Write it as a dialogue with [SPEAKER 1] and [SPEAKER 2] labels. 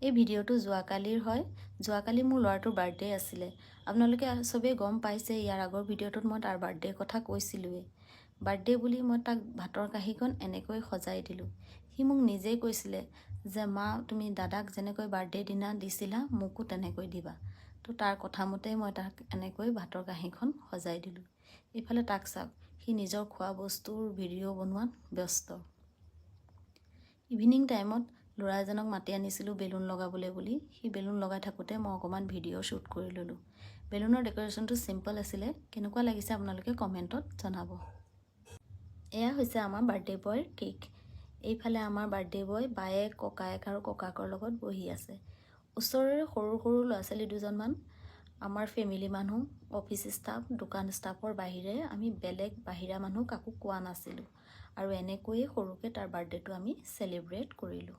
[SPEAKER 1] এই ভিডিঅ'টো যোৱাকালিৰ হয়। যোৱাকালি মোৰ ল'ৰাটোৰ বাৰ্থডে আছিলে। আপোনালোকে চবেই গম পাইছে, ইয়াৰ আগৰ ভিডিঅ'টোত মই তাৰ বাৰ্থডেৰ কথা কৈছিলোঁৱেই। বাৰ্থডে বুলি মই তাক ভাতৰ কাঁহীখন এনেকৈ সজাই দিলোঁ। সি মোক নিজেই কৈছিলে যে মা, তুমি দাদাক যেনেকৈ বাৰ্থডে দিনা দিছিলা মোকো তেনেকৈ দিবা। তো তাৰ কথা মতেই মই তাক এনেকৈ ভাতৰ কাঁহীখন সজাই দিলোঁ। এইফালে তাক চাওক, সি নিজৰ খোৱা বস্তুৰ ভিডিঅ' বনোৱাত ব্যস্ত। ইভিনিং টাইমত ল'ৰা এজনক মাতি আনিছিলোঁ বেলুন লগাবলৈ বুলি। সি বেলুন লগাই থাকোঁতে মই অকণমান ভিডিঅ' শ্বুট কৰি ল'লোঁ। বেলুনৰ ডেক'ৰেশ্যনটো চিম্পল আছিলে। কেনেকুৱা লাগিছে আপোনালোকে কমেণ্টত জনাব। এয়া হৈছে আমাৰ বাৰ্থডে বয়ৰ কেক। এইফালে আমাৰ বাৰ্থডে বয় বায়েক, ককায়েক আৰু ককাকৰ লগত বহি আছে। ওচৰৰে সৰু সৰু ল'ৰা ছোৱালী দুজনমান, আমাৰ ফেমিলি মানুহ, অফিচ ষ্টাফ, দোকান ষ্টাফৰ বাহিৰে আমি বেলেগ বাহিৰা মানুহ কাকো কোৱা নাছিলোঁ। আৰু এনেকৈয়ে সৰুকৈ তাৰ বাৰ্থডেটো আমি চেলিব্ৰেট কৰিলোঁ।